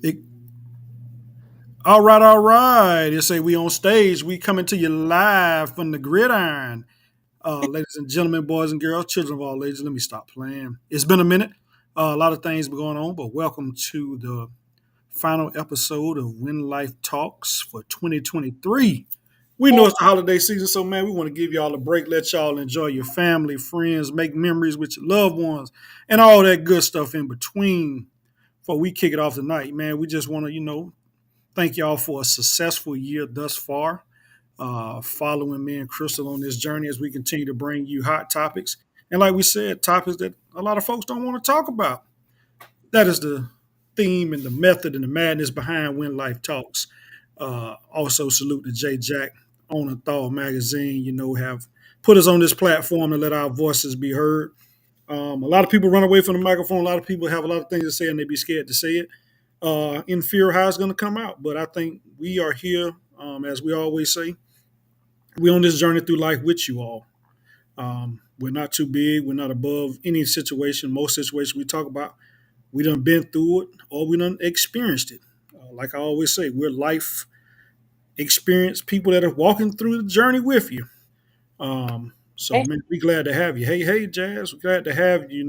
It, all right, all right. They say we on stage. We coming to you live from the gridiron. Ladies and gentlemen, boys and girls, children of all ages, let me stop playing. It's been a minute. A lot of things been going on, but welcome to the final episode of When Life Talks for 2023. We know it's the holiday season, so man, we want to give y'all a break, let y'all enjoy your family, friends, make memories with your loved ones, and all that good stuff in between. Before we kick it off tonight, man, we just want to, thank y'all for a successful year thus far. Following me and Crystal on this journey as we continue to bring you hot topics. And like we said, topics that a lot of folks don't want to talk about. That is the theme and the method and the madness behind When Life Talks. Also, salute to J Jack, owner of Thawed Magazine, have put us on this platform to let our voices be heard. A lot of people run away from the microphone. A lot of people have a lot of things to say and they be scared to say it in fear of how it's going to come out. But I think we are here, as we always say, we're on this journey through life with you all. We're not too big. We're not above any situation. Most situations we talk about, we done been through it or we done experienced it. Like I always say, we're life experienced people that are walking through the journey with you. So, Hey, man, we glad to have you. Hey, Jazz, we're glad to have you.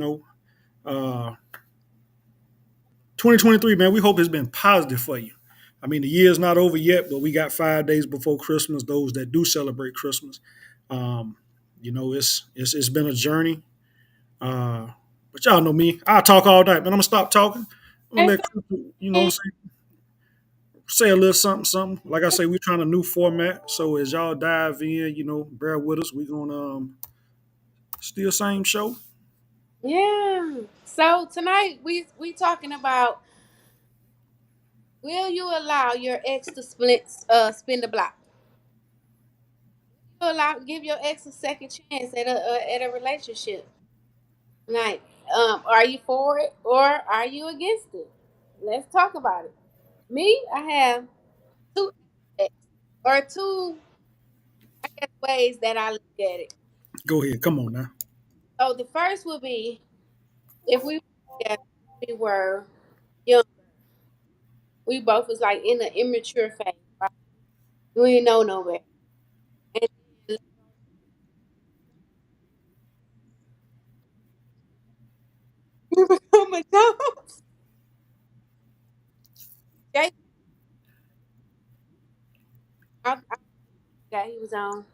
2023, man, we hope it's been positive for you. I mean, the year's not over yet, but we got 5 days before Christmas. Those that do celebrate Christmas, um, it's been a journey. Uh, but y'all know me. I talk all night, but I'm gonna stop talking. I'm gonna hey, let Crystal, say a little something, something. Like I say, we're trying a new format. So as y'all dive in, bear with us. We're gonna still same show. yeah. So tonight we talking about, will you allow your ex to spin the block? You allow give your ex a second chance at a relationship. Like, are you for it or are you against it? Let's talk about it. Me, I have two ex, or two, I guess, ways that I look at it. Go ahead. Come on now. So the first would be, if we were together, we were young, we both was like in the immature phase, right? We ain't know nowhere. And then we become adults. Jay, I that he was on.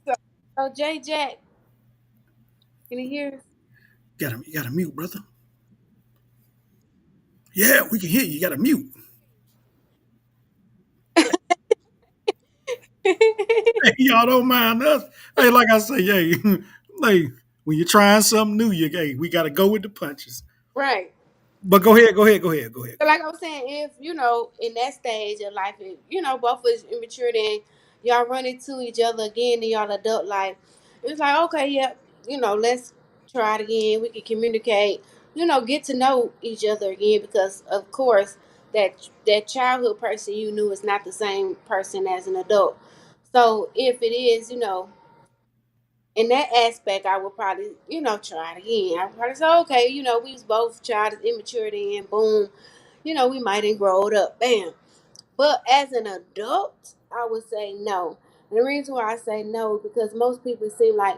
So, so Jay Jack, can you hear us? You got to mute, brother. Yeah, we can hear you. You got to mute. Hey, y'all don't mind us. Hey, like I say, hey, like when you're trying something new, we got to go with the punches. Right. But go ahead, go ahead, go ahead, go ahead. So like I was saying, if in that stage of life, if both of us immature, then y'all run into each other again in y'all adult life, it's like, okay, yeah, let's try it again. We can communicate, get to know each other again, because of course that childhood person you knew is not the same person as an adult. So if it is, in that aspect, I would probably, try it again. I would probably say, okay, we was both child immaturity, and boom, we might have grown up, bam. But as an adult, I would say no. And the reason why I say no, because most people seem like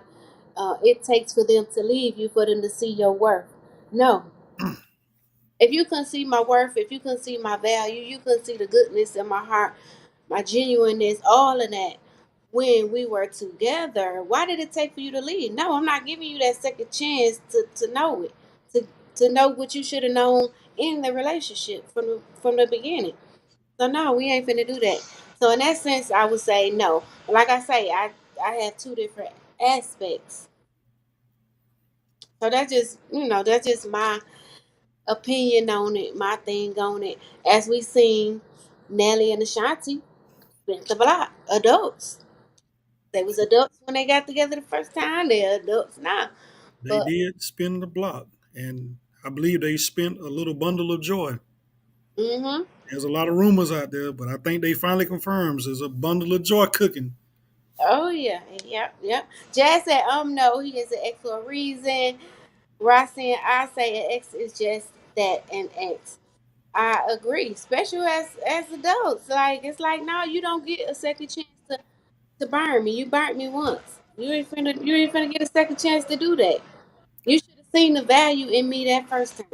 it takes for them to leave you for them to see your worth. No. If you can see my worth, if you can see my value, you can see the goodness in my heart, my genuineness, all of that. When we were together, why did it take for you to leave? No, I'm not giving you that second chance to know it, to to know what you should have known in the relationship from the beginning. So no, we ain't finna do that. So in that sense, I would say no. Like I say, I have two different aspects. So that's just my opinion on it, my thing on it. As we seen, Nelly and Ashanti spent the block. Adults. They was adults when they got together the first time. They're adults now. They But did spin the block, and I believe they spent a little bundle of joy. hmm There's a lot of rumors out there, but I think they finally confirms there's a bundle of joy cooking. oh yeah, yep, yep. Jazz said, no, he is an ex for a reason. Ross saying, I say an ex is just that, an ex. I agree, especially as adults. Like it's like no, you don't get a second chance to burn me. You burnt me once. You ain't finna get a second chance to do that. You should have seen the value in me that first time.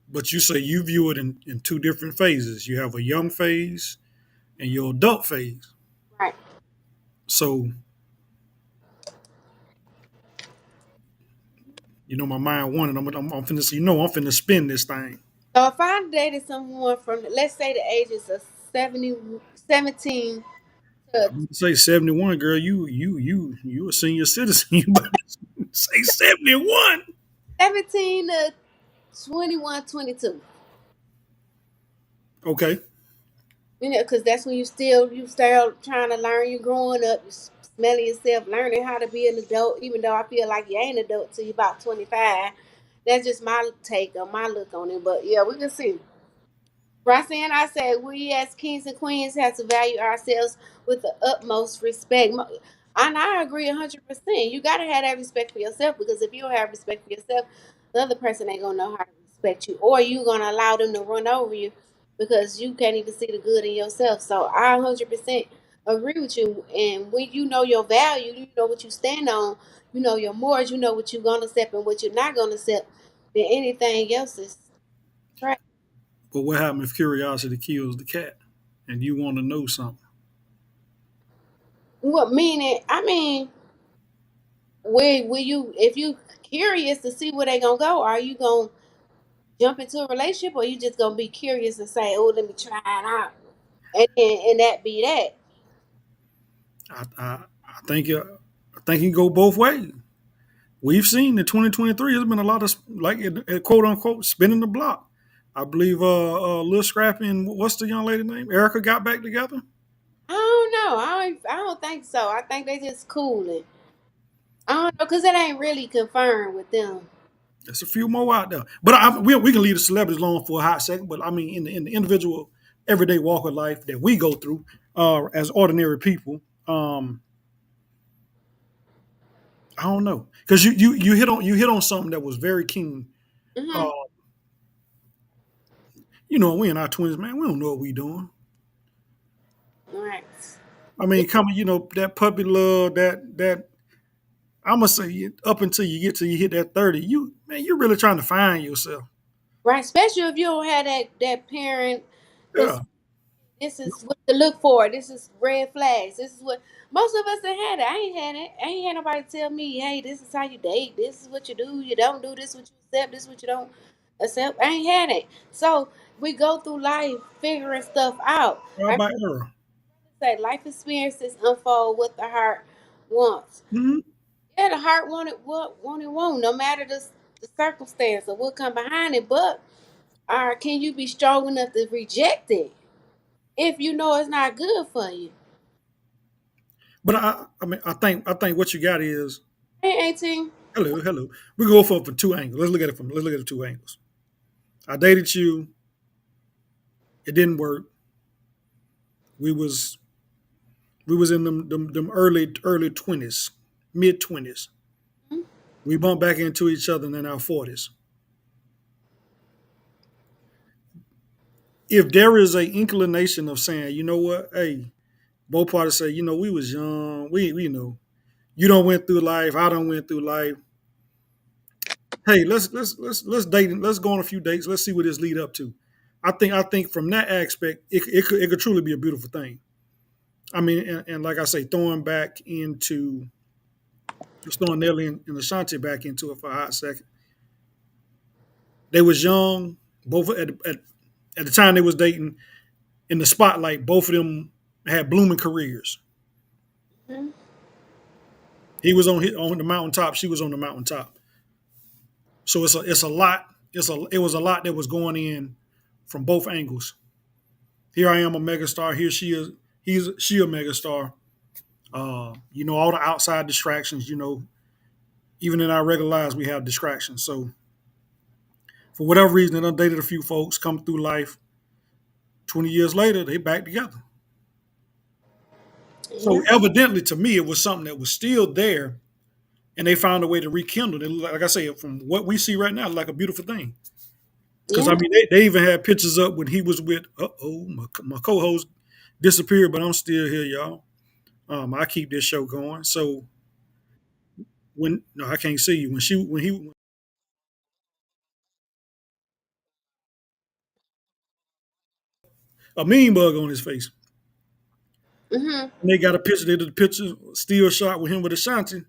But you say you view it in two different phases. You have a young phase and your adult phase. Right. So, my mind wanted. I'm finna say, I'm finna spin this thing. So if I dated someone from let's say the ages of 70, 17 to I'm gonna say 71, girl. You a senior citizen. You better say 71. 17 to 21, 22. Okay. Because that's when you start trying to learn. You're growing up, you smelling yourself, learning how to be an adult. Even though I feel like you ain't an adult till you about 25. That's just my take on my look on it. But yeah, we can see. Roxanne, I said we as kings and queens have to value ourselves with the utmost respect. And I agree 100%. You got to have that respect for yourself because if you don't have respect for yourself, the other person ain't going to know how to respect you. Or you going to allow them to run over you because you can't even see the good in yourself. So I 100% agree with you. And when you know your value, you know what you stand on, you know your morals, you know what you're going to accept and what you're not going to accept, then anything else is right. But what happens if curiosity kills the cat and you want to know something? What meaning? I mean, will you if you curious to see where they gonna go? Are you gonna jump into a relationship, or you just gonna be curious and say, "Oh, let me try it out," and that be that? I think it can go both ways. We've seen in 2023, there's been a lot of like quote unquote spinning the block. I believe Lil Scrappy and what's the young lady name? Erica got back together. I don't know. I don't think so. I think they just cooling. I don't know because it ain't really confirmed with them. There's a few more out there, but we can leave the celebrities alone for a hot second. But I mean, in the individual everyday walk of life that we go through as ordinary people, I don't know because you hit on something that was very keen. Uh, Hmm. we and our twins, man, we don't know what we doing. Right. I Yeah, mean, coming, that puppy love, that I'm gonna say up until you get till you hit that 30, you're really trying to find yourself. right. Especially if you don't have that parent that's Yeah. this is what to look for. This is red flags. This is what most of us have had it. I ain't had it. I ain't had nobody tell me, hey, this is how you date. This is what you do. You don't do this. What you accept. This is what you don't accept. I ain't had it. So we go through life figuring stuff out. Trial I by error. say life experiences unfold what the heart wants. Hmm. Yeah, the heart wanted what wanted won't, no matter the circumstance or what come behind it. But can you be strong enough to reject it if you know it's not good for you? But I mean, I think what you got is Hey, 18. hello. We go for two angles. Let's look at it two angles. I dated you. It didn't work. We was we was in them early 20s, mid 20s. We bumped back into each other in our 40s. If there is a inclination of saying, you know what, hey, both parties say, we was young. You don't went through life. I don't went through life. Hey, let's date. Let's go on a few dates. Let's see what this lead up to. I think from that aspect, it could truly be a beautiful thing. I mean, and like I say, just throwing Nelly and Ashanti back into it for a hot second. They was young, both at the time they was dating in the spotlight. Both of them had blooming careers. Mhm. He was on the mountaintop. She was on the mountaintop. So it's a lot. It was a lot that was going in from both angles. Here I am, a megastar. Here she is. She a megastar. All the outside distractions. Even in our regular lives, we have distractions. So for whatever reason, I dated a few folks, come through life. 20 years later, they back together. So Yeah. evidently, to me, it was something that was still there, and they found a way to rekindle it. Like I say, from what we see right now, like a beautiful thing. Because I Yeah. mean, they even had pictures up when he was with. My co-host disappeared, but I'm still here, y'all. I keep this show going. So when no, I can't see you. When he a mean bug on his face. Mhm. And they got a picture. They did the picture still shot with him with Ashanti.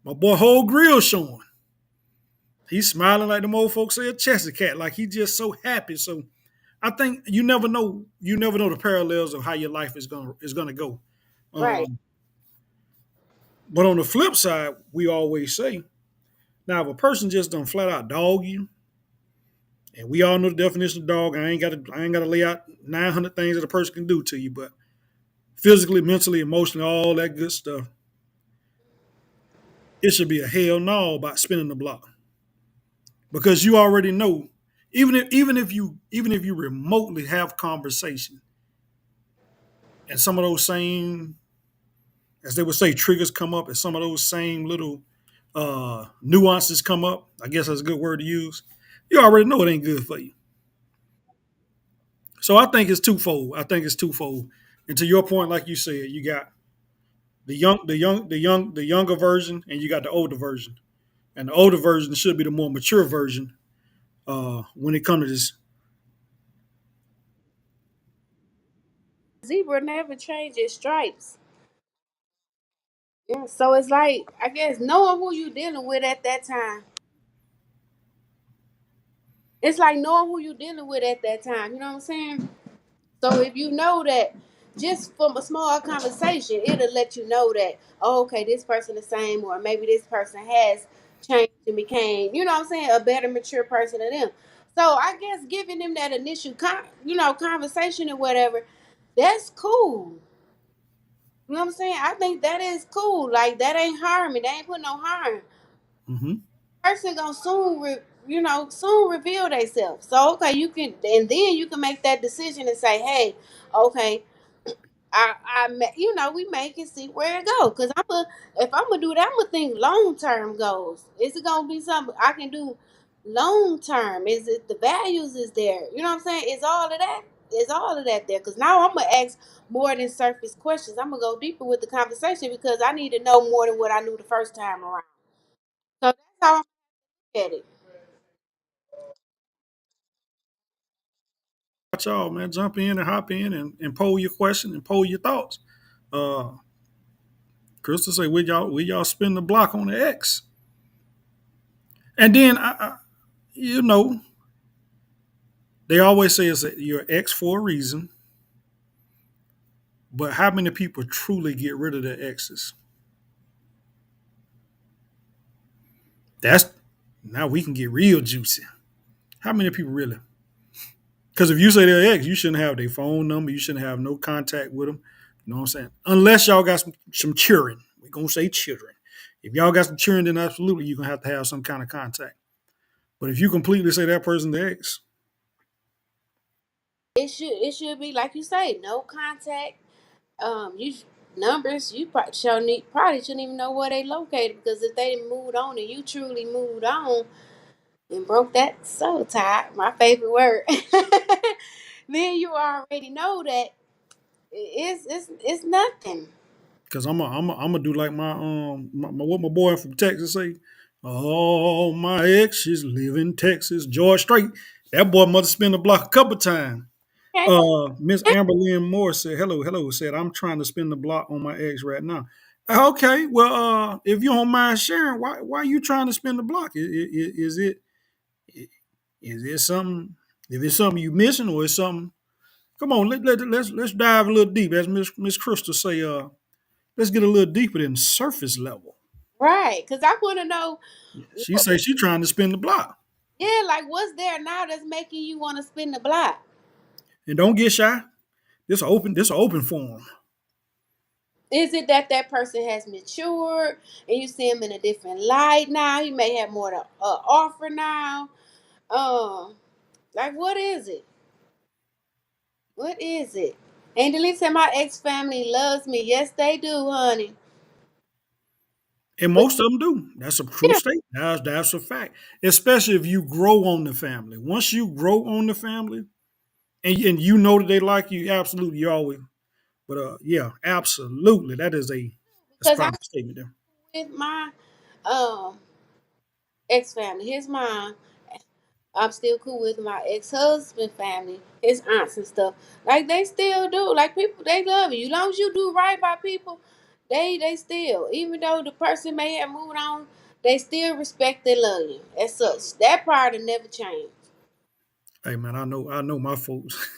My boy whole grill showing. He's smiling like the old folks say a chester cat, like he just so happy. So I think you never know. You never know the parallels of how your life is gonna go. Right. Um, but on the flip side, we always say, now if a person just done flat out dog you, and we all know the definition of dog, I ain't got to lay out 900 things that a person can do to you, but physically, mentally, emotionally, all that good stuff, it should be a hell no about spinning the block because you already know. Even if you remotely have conversation and some of those same, as they would say, triggers come up, and some of those same little nuances come up, I guess that's a good word to use. You already know it ain't good for you. So I think it's twofold. And to your point, like you said, you got the younger version, and you got the older version. And the older version should be the more mature version when it comes to this. Zebra never changes stripes. Yeah. So it's like I guess knowing who you dealing with at that time. It's like knowing who you dealing with at that time. You know what I'm saying? So if you know that just from a small conversation, it'll let you know that, oh, okay, this person the same, or maybe this person has changed and became, you know what I'm saying, a better mature person than them. So I guess giving them that initial conversation or whatever, that's cool. You know what I'm saying? I think that is cool. Like that ain't harming. They ain't putting no harm. Mm-hmm. Person gonna soon reveal themselves. So okay, you can, and then you can make that decision and say, hey, okay, we make it see where it goes. Cause if I'm gonna do that, I'm gonna think long term goals. Is it gonna be something I can do long term? Is it the values is there? You know what I'm saying? Is all of that? Is all of that there? Cause now I'm gonna ask more than surface questions. I'm gonna go deeper with the conversation because I need to know more than what I knew the first time around. So that's how I'm at it. Watch y'all, man. Jump in and hop in and poll your question and poll your thoughts. Uh, Crystal say, will y'all spin the block on the X? And then, you know, they always say it's your X for a reason, but how many people truly get rid of their exes? That's now we can get real juicy. How many people really? Because if you say they're ex, you shouldn't have their phone number. You shouldn't have no contact with them. You know what I'm saying? Unless y'all got some children. We're going to say children. If y'all got some children, then absolutely you're going to have some kind of contact. But if you completely say that person's the ex, It should be like you say, no contact. You numbers you probably shouldn't even know where they located because if they moved on and you truly moved on and broke that soul tie, my favorite word, then you already know that it's nothing. because I'm gonna do like what my boy from Texas say. Oh, my exes live in Texas. George Strait. That boy must have spent the block a couple times. Okay. Miss Amber Lynn Moore said, hello, hello, said, I'm trying to spin the block on my ex right now. Okay, well, if you don't mind sharing, why are you trying to spin the block? Is it something, if it's something you missing or is something, come on, let's dive a little deep. As Miss Crystal say, let's get a little deeper than surface level. Right, because I want to know. She say she trying to spin the block. Yeah, like what's there now that's making you want to spin the block? And don't get shy. This an open forum. Is it that that person has matured and you see him in a different light now? He may have more to offer now. Um, like what is it? What is it? Angelique said my ex family loves me. Yes, they do, honey. And But most of them do. That's a true yeah, statement. That's a fact. Especially if you grow on the family. Once you grow on the family, and you know that they like you, absolutely, you always. But yeah, absolutely, that is a because I strong statement there. with my um ex family, his mom. I'm still cool with my ex husband family, his aunts and stuff. Like they still do. Like people, they love you. As long as you do right by people, they still, even though the person may have moved on, they still respect and love you as such. That part will never change. Hey man, I know my folks.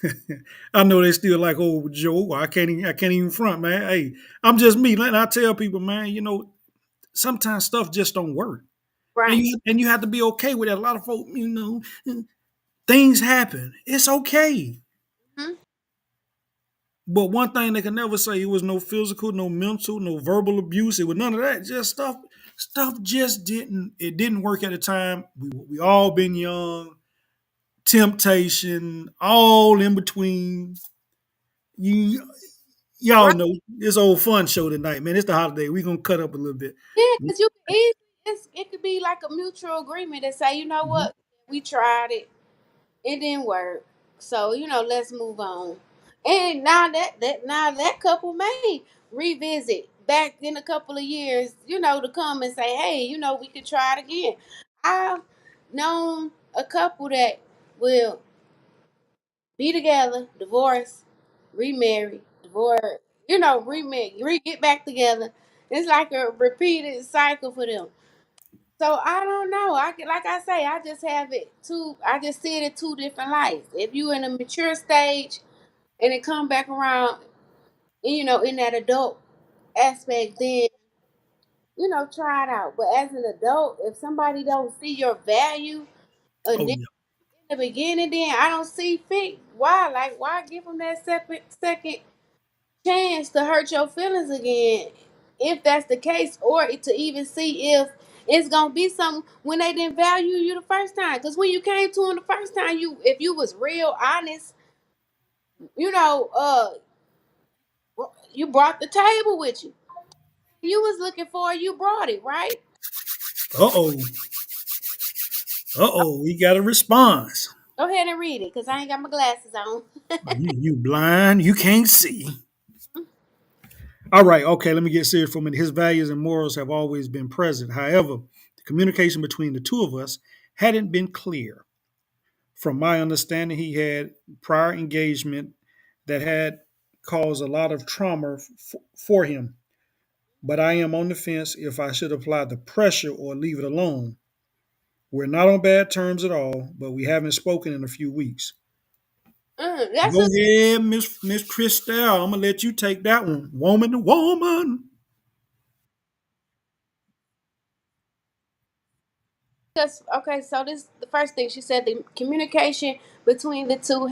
I know they still like old Joe. I can't even front, man. Hey, I'm just me. And I tell people, man, sometimes stuff just don't work. And Right. you have to be okay with that. A lot of folks, things happen. It's okay. Hmm. But one thing they can never say, it was no physical, no mental, no verbal abuse. It was none of that. Just stuff just didn't work at the time. We all been young, temptation, all in between. You y'all Right. know this old fun show tonight, man. It's the holiday. We gonna cut up a little bit. Yeah, because you can easily, it could be like a mutual agreement that say, you know Mhm. what, we tried it. It didn't work. So, let's move on. And now that couple may revisit back in a couple of years, to come and say, hey, we could try it again. I've known a couple that will be together, divorce, remarry, divorce, remarry, get back together. It's like a repeated cycle for them. So I don't know. Like I say, I just have it two. I just see it in two different lights. If you in a mature stage and it come back around, in that adult aspect, then try it out. But as an adult, if somebody don't see your value Oh in yeah. the beginning, then I don't see fit. Why? Like why give them that second chance to hurt your feelings again, if that's the case, or to even see if it's gonna be something when they didn't value you the first time. Because when you came to them the first time, if you was real honest, you know, uh, you brought the table with you. You was looking for it, you brought it, right? Uh oh. Uh oh. We got a response. Go ahead and read it, cause I ain't got my glasses on. You blind. You can't see. All right, okay, let me get serious for a minute. His values and morals have always been present. However, the communication between the two of us hadn't been clear. From my understanding, he had prior engagement that had caused a lot of trauma for him. But I am on the fence if I should apply the pressure or leave it alone. We're not on bad terms at all, but we haven't spoken in a few weeks. That's Go a ahead, Miss Christelle. I'm gonna let you take that one. Woman to woman. Because okay, so this the first thing she said. The communication between the two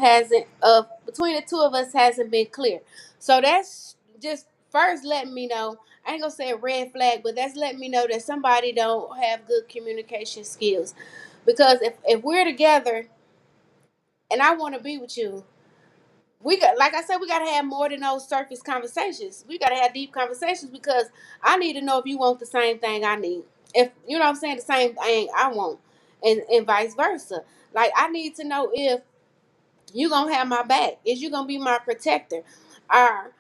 of us hasn't been clear. So that's just first letting me know. I ain't gonna say a red flag, but that's letting me know that somebody don't have good communication skills. Because if we're together and I want to be with you, we got, like I said, we got to have more than those surface conversations. We got to have deep conversations because I need to know if you want the same thing I need. If you know what I'm saying, the same thing I want, and vice versa. Like I need to know if you gonna have my back. Is you gonna be my protector? Are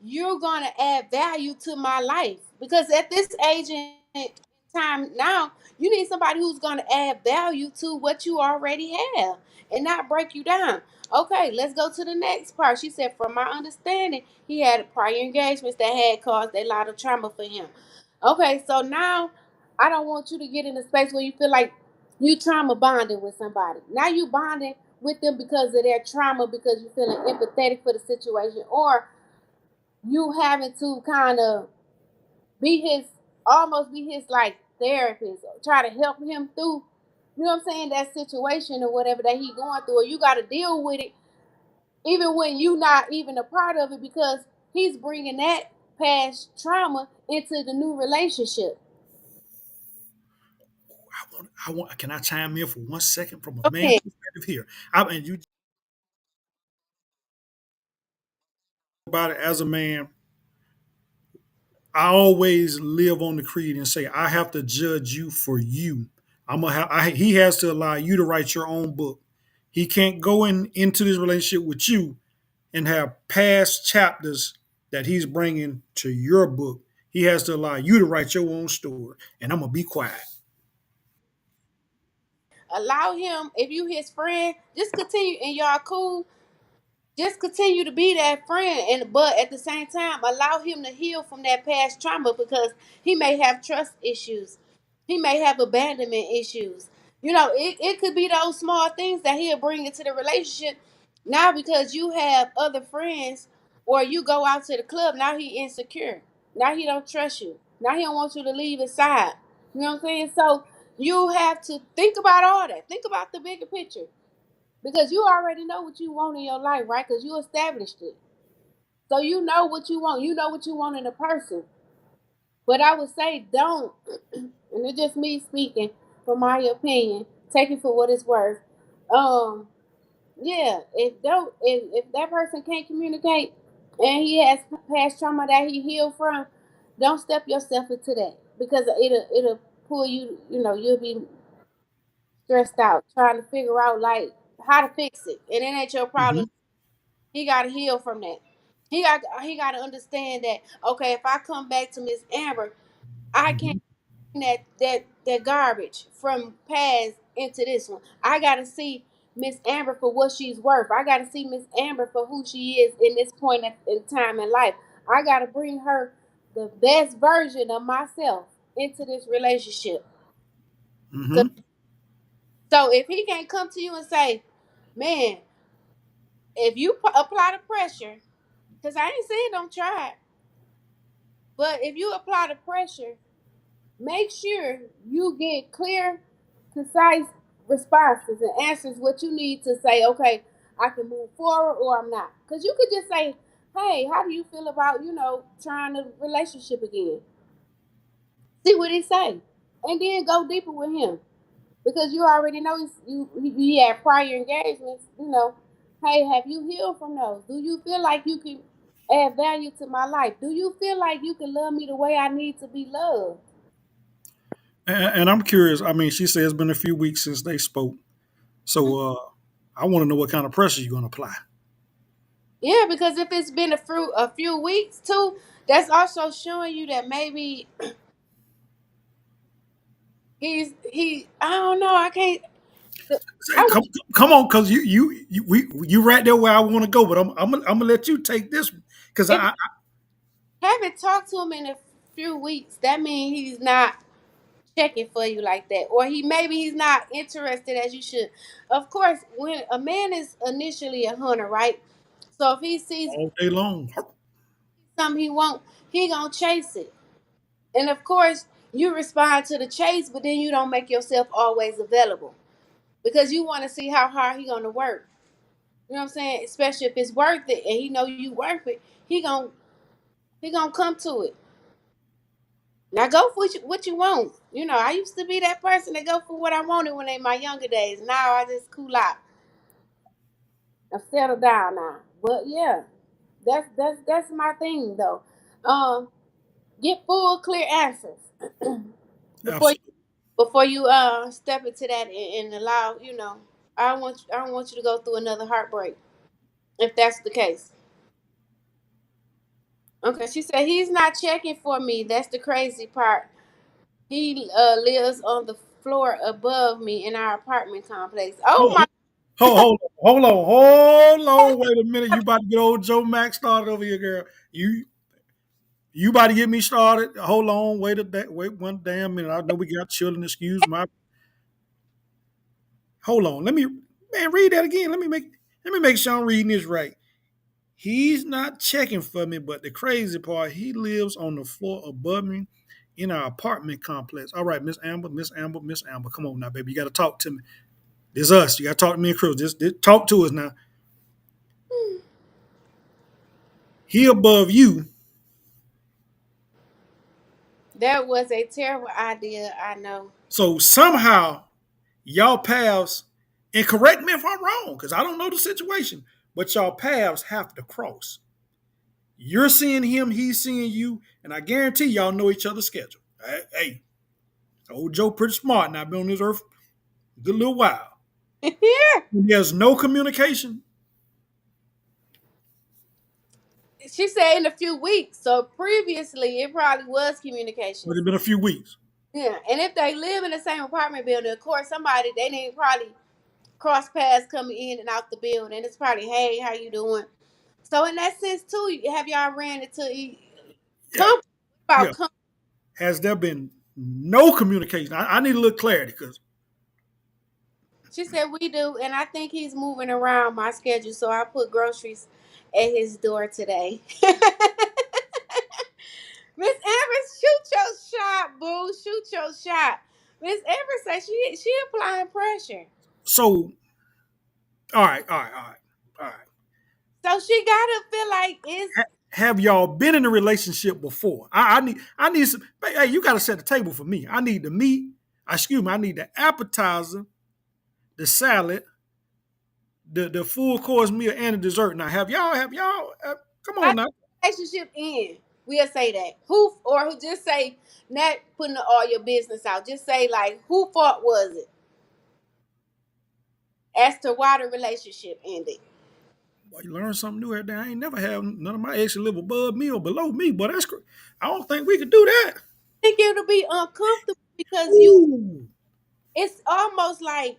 you're gonna add value to my life? Because at this age and time now, you need somebody who's gonna add value to what you already have and not break you down. Okay, let's go to the next part. She said, from my understanding, he had prior engagements that had caused a lot of trauma for him. Okay, so now I don't want you to get in a space where you feel like you trauma bonding with somebody. Now you bonding with them because of their trauma, because you're feeling empathetic for the situation, or you having to kind of be his, almost be his like therapist, try to help him through, what I'm saying, that situation or whatever that he going through, or you got to deal with it even when you not even a part of it, because he's bringing that past trauma into the new relationship. I want. Can I chime in for 1 second from a man's Okay. perspective here? And you about it as a man. I always live on the creed and say I have to judge you for you. He has to allow you to write your own book. He can't go into this relationship with you and have past chapters that he's bringing to your book. He has to allow you to write your own story. And I'm gonna be quiet. Allow him, if you his friend, just continue and y'all cool. Just continue to be that friend, and but at the same time allow him to heal from that past trauma, because he may have trust issues, he may have abandonment issues. It could be those small things that he'll bring into the relationship. Now because you have other friends, or you go out to the club, now he insecure, now he don't trust you, now he don't want you to leave his side. You know what I'm saying? So you have to think about all that, think about the bigger picture, because you already know what you want in your life, right? Because you established it. So you know what you want. You know what you want in a person. But I would say don't, and it's just me speaking from my opinion. Take it for what it's worth. Um, yeah, if that person can't communicate and he has past trauma that he healed from, don't step yourself into that, because it'll pull you. You'll be stressed out trying to figure out like how to fix it, and it ain't your problem. Mhm. He got to heal from that. He got to understand that, okay, if I come back to Miss Amber, I can't Mhm. bring that garbage from past into this one. I got to see Miss Amber for what she's worth. I got to see Miss Amber for who she is in this point in time in life. I got to bring her the best version of myself into this relationship. Mhm. So if he can't come to you and say, man, if you apply the pressure, because I ain't saying don't try it, but if you apply the pressure, make sure you get clear, concise responses and answers what you need to say, okay, I can move forward or I'm not. Because you could just say, hey, how do you feel about, trying the relationship again? See what he say. And then go deeper with him. Because you already know he had prior engagements, Hey, have you healed from those? Do you feel like you can add value to my life? Do you feel like you can love me the way I need to be loved? And I'm curious. I mean, she said it's been a few weeks since they spoke. So I want to know what kind of pressure you're going to apply. Yeah, because if it's been a few weeks too, that's also showing you that maybe he I don't know, I can't. Say, I come, come on, because you right there where I want to go. But I'm gonna let you take this one because If you haven't talked to him in a few weeks, that means he's not checking for you like that, or he's not interested as you should. Of course, when a man is initially a hunter, right? So if he sees all day long. something he want, he gonna chase it. And of course, you respond to the chase, but then you don't make yourself always available, because you want to see how hard he gonna work. You know what I'm saying? Especially if it's worth it and he know you worth it, he gonna come to it. Now go for what you want. I used to be that person that go for what I wanted when in my younger days. Now I just cool out. I settle down now. But yeah, that's my thing though. Um, get full clear answers before you Absolutely. step into that, and allow. I don't want you to go through another heartbreak if that's the case. Okay, she said he's not checking for me. That's the crazy part. He lives on the floor above me in our apartment complex. Oh Hold, my! hold on. Wait a minute. You about to get old Joe Max started over here, girl. You about to get me started. Hold on. Wait one damn minute. I know we got children. Excuse my. Hold on. Read that again. Let me make sure I'm reading this right. He's not checking for me, but the crazy part, he lives on the floor above me in our apartment complex. All right, Miss Amber, Miss Amber, Miss Amber. Come on now, baby. You got to talk to me. This us. You got to talk to me and Cruz. Just talk to us now. He above you. That was a terrible idea. I know. So somehow y'all paths, and correct me if I'm wrong, because I don't know the situation, but y'all paths have to cross. You're seeing him, he's seeing you, and I guarantee y'all know each other's schedule. Hey, old Joe pretty smart now, been on this earth a good little while. Yeah. There's no communication. She said in a few weeks. So previously, it probably was But communications. it's been a few weeks. Yeah, and if they live in the same apartment building, of course, somebody they didn't probably cross paths coming in and out the building. It's probably, hey, how you doing? So in that sense too, have y'all ran into Yeah, comfort yeah. about comfort? Has there been no communication? I need a little clarity because She said we do, and I think he's moving around my schedule, so I put groceries at his door today. Miss Evans, shoot your shot, boo. Shoot your shot. Miss Evans said she applying pressure. so. All right. So she gotta feel like it's Have y'all been in a relationship before? I need some. Hey, you got to set the table for me. I need the meat. Excuse me. I need the appetizer, the salad, the full course meal, and the dessert. Now, have y'all? Come how on now. the relationship end. We'll say that. Who just say not putting all your business out. Just say like who fault was it as to why the relationship ended. Boy, you learn something new every day. I ain't never had none of my exes live above me or below me, but I don't think we could do that. I think it'll be uncomfortable because you Ooh, it's almost like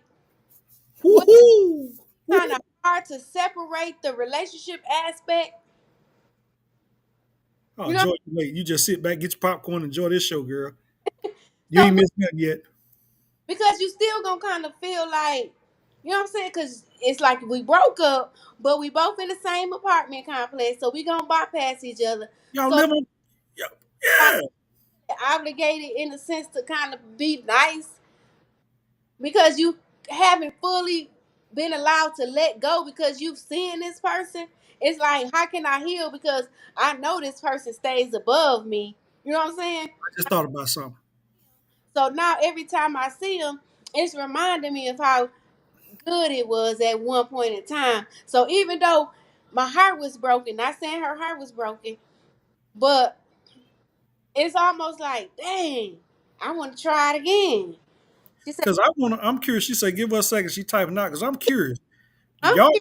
what woohoo! kind Woo-hoo. of hard to separate the relationship aspect. Oh, You know, enjoy it late. You just sit back, get your popcorn, enjoy this show, girl. You so ain't missed nothing yet. because you still gonna kind of feel like, you know what I'm saying? Because it's like we broke up, but we both in the same apartment complex, so we gonna bypass each other. Y'all So live on. Yeah, yeah. obligated in a sense to kind of be nice because you haven't fully been allowed to let go because you've seen this person. It's like, how can I heal? Because I know this person stays above me. You know what I'm saying? I just thought about something. So now every time I see him, it's reminding me of how good it was at one point in time. So even though my heart was broken, not saying her heart was broken, but it's almost like, dang, I want to try it again. She said, Because I'm curious. She said, give us a second. She typing out because I'm curious. Did I'm y'all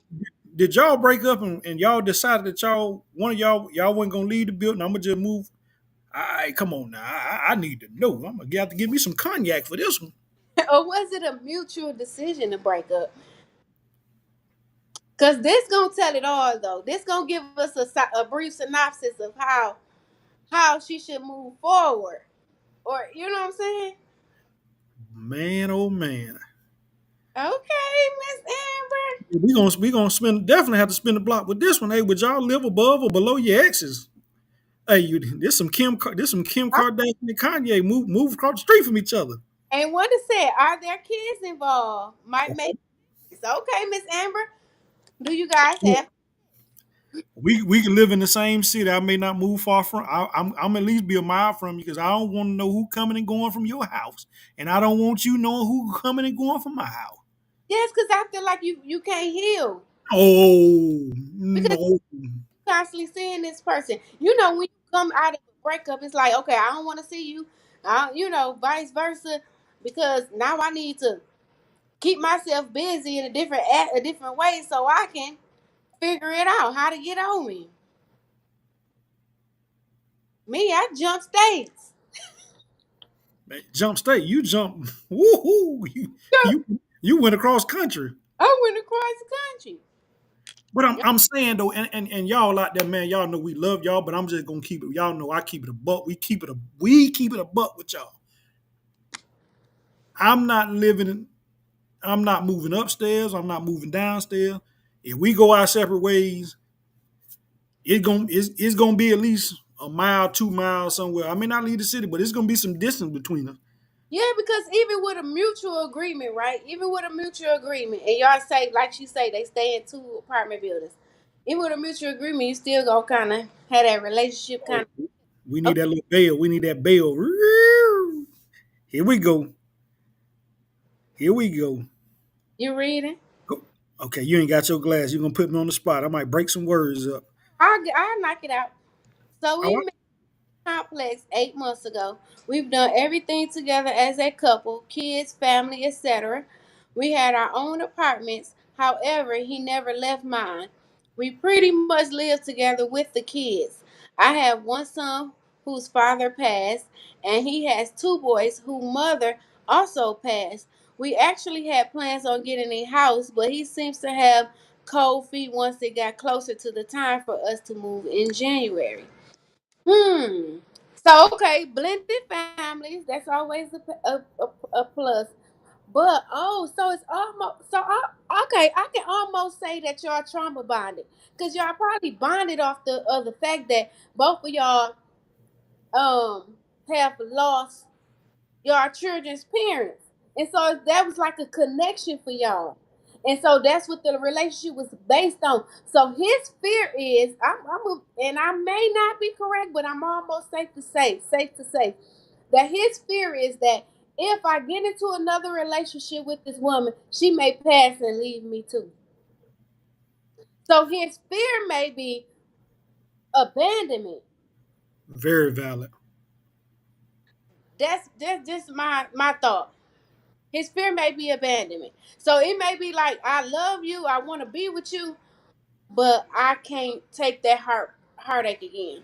did y'all break up and y'all decided that one of y'all wasn't gonna leave the building? I'm gonna just move. All right, come on now. I need to know. I'm gonna have to give me some cognac for this one. or was it a mutual decision to break up? Because this gonna tell it all, though. This gonna give us a brief synopsis of how she should move forward, or you know what I'm saying? Man, oh man. Okay, Miss Amber. We gonna spend definitely have to spend the block with this one. Hey, would y'all live above or below your exes? Hey, this some Kim Kardashian and Kanye move across the street from each other. And what to say? Are there kids involved? Might make sense. Okay, Miss Amber. Do you guys have? We can live in the same city. I may not move far from. I'm at least be a mile from you because I don't want to know who coming and going from your house, and I don't want you knowing who coming and going from my house. Yes, because I feel like you can't heal Oh because no, you're constantly seeing this person. You know, when you come out of a breakup, it's like, okay, I don't want to see you. Vice versa, because now I need to keep myself busy in a different way so I can figure it out how to get on me. Me, I jump states. man, jump state. You jump. Woohoo! You went across country. I went across the country. But I'm saying though, and y'all out there, man, y'all know we love y'all, but I'm just gonna keep it. Y'all know I keep it a buck. We keep it a buck with y'all. I'm not living. I'm not moving upstairs. I'm not moving downstairs. If we go our separate ways, it's gonna be at least a mile, 2 miles somewhere. I may not leave the city, but it's gonna be some distance between us. Yeah, because even with a mutual agreement, right? Even with a mutual agreement, and y'all say, like she say, they stay in two apartment buildings. Even with a mutual agreement, you still gonna kind of have that relationship kind Oh, of. we Oh, need that little bell. We need that bell. Here we go. Here we go. you reading? Okay, you ain't got your glass. You're gonna put me on the spot. I might break some words up. I'll knock it out. So All we right. met complex 8 months ago. We've done everything together as a couple, kids, family, etc. We had our own apartments. However, he never left mine. We pretty much live together with the kids. I have one son whose father passed, and he has two boys whose mother also passed. We actually had plans on getting a house, but he seems to have cold feet once it got closer to the time for us to move in January. Hmm. So okay, blended families. That's always a plus. But oh, so it's almost so okay. I can almost say that y'all trauma bonded because y'all probably bonded off the fact that both of y'all have lost your children's parents, and so that was like a connection for y'all. And so that's what the relationship was based on. So his fear is, and I may not be correct, but I'm almost safe to say that his fear is that if I get into another relationship with this woman, she may pass and leave me too. So his fear may be abandonment. Very valid. That's just my thought. His fear may be abandonment. So it may be like, I love you, I want to be with you, but I can't take that heartache again.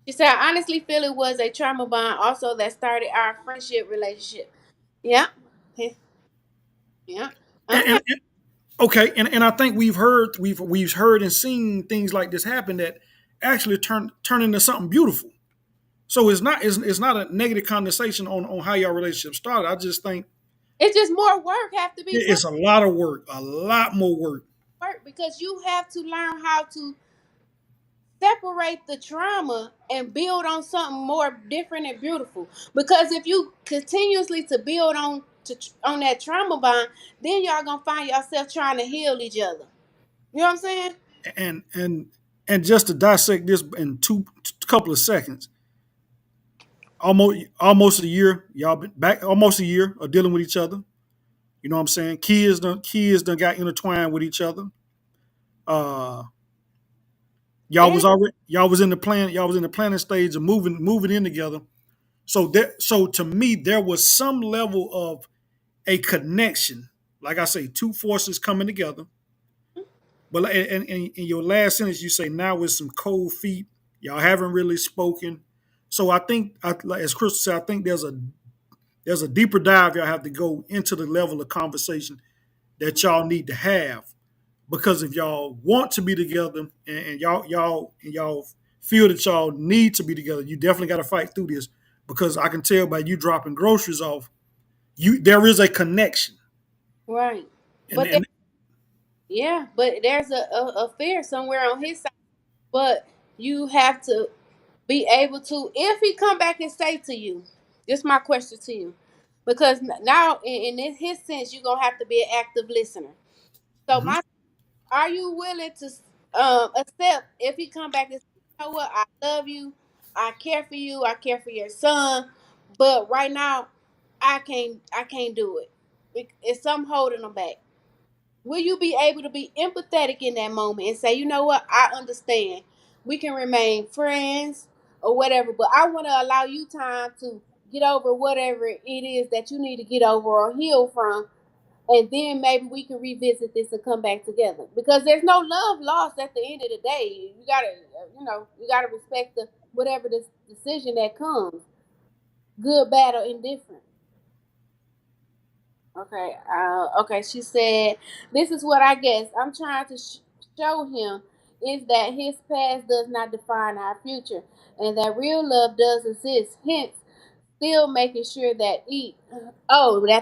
She said, I honestly feel it was a trauma bond also that started our friendship relationship. Yeah. Yeah. And, Okay. okay, and I think we've heard and seen things like this happen that actually turn into something beautiful. So it's not a negative connotation on how your relationship started. I just think It's just more work have to be put it's a lot of work, a lot more work. work because you have to learn how to separate the trauma and build on something more different and beautiful. Because if you continuously to build on that trauma bond, then y'all gonna find yourself trying to heal each other. You know what I'm saying? And just to dissect this in two couple of seconds, almost a year, y'all been back almost a year of dealing with each other. You know what I'm saying? Kids done got intertwined with each other. Uh, And y'all was in the planning stage of moving in together. So to me, there was some level of a connection. Like I say, two forces coming together. But in your last sentence, you say now with some cold feet, y'all haven't really spoken. So I think, as Crystal said, I think there's a deeper dive y'all have to go into the level of conversation that y'all need to have, because if y'all want to be together and y'all feel that y'all need to be together, you definitely got to fight through this, because I can tell by you dropping groceries off, there is a connection. right. and But there, and yeah, but there's a fear somewhere on his side. But you have to be able to, if he come back and say to you, this is my question to you, because now in his sense, you're gonna have to be an active listener. So Mhm. my, are you willing to accept if he come back and say, you know what, I love you, I care for you, I care for your son, but right now I can't do it. It's something holding him back. Will you be able to be empathetic in that moment and say, you know what, I understand. We can remain friends or whatever, but I want to allow you time to get over whatever it is that you need to get over or heal from, and then maybe we can revisit this and come back together. Because there's no love lost at the end of the day. You gotta respect the whatever this decision that comes, good, bad, or indifferent. Okay. Okay. She said, "This is what I guess I'm trying to show him is that his past does not define our future, and that real love does exist. Hence, still making sure that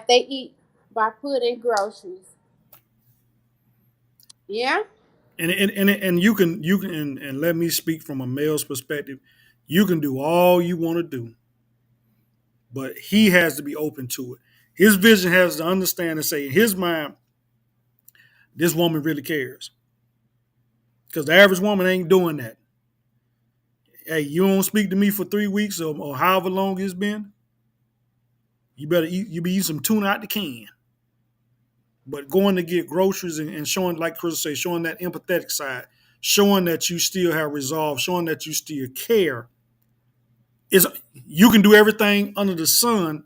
they eat by putting groceries. Yeah. And you can and let me speak from a male's perspective. You can do all you want to do, but he has to be open to it. His vision has to understand and say in his mind, this woman really cares, because the average woman ain't doing that. Hey, you don't speak to me for 3 weeks or however long it's been. You better eat. You be eating some tuna out the can. But going to get groceries and showing, like Chris say, showing that empathetic side, showing that you still have resolve, showing that you still care. Is you can do everything under the sun,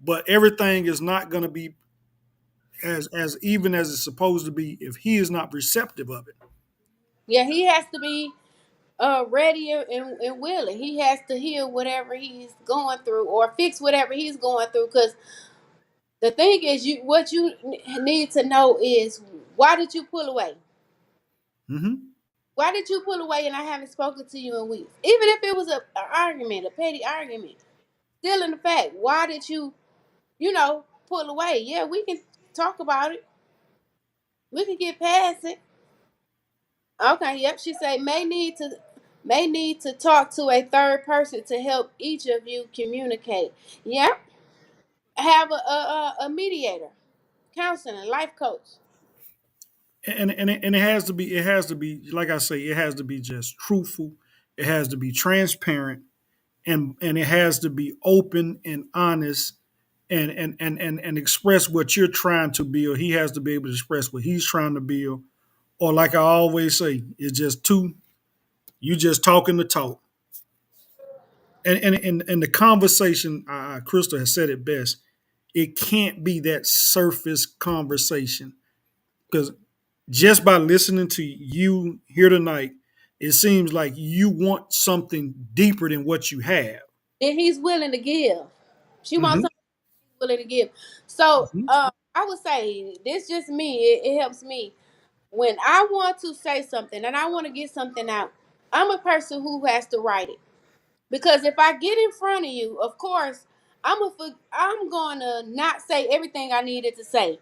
but everything is not going to be as even as it's supposed to be if he is not receptive of it. Yeah, he has to be ready and willing. He has to heal whatever he's going through or fix whatever he's going through. Because the thing is, what you need to know is, why did you pull away? Hmm. Why did you pull away and I haven't spoken to you in weeks? Even if it was an argument, a petty argument. Still in the fact, why did pull away? Yeah, we can talk about it. We can get past it. Okay, yep. She said may need to talk to a third person to help each of you communicate. Yep. Have a mediator, counseling, life coach. And it has to be like I say, it has to be just truthful, it has to be transparent, and it has to be open and honest, and express what you're trying to build. He has to be able to express what he's trying to build. Or like I always say, it's just two, you just talking the talk. And the conversation, Crystal has said it best, it can't be that surface conversation. Because just by listening to you here tonight, it seems like you want something deeper than what you have. And he's willing to give. She wants Hmm. something he's willing to give. So Hmm. I would say this just me. It helps me when I want to say something and I want to get something out. I'm a person who has to write it. Because if I get in front of you, of course, I'm gonna not say everything I needed to say.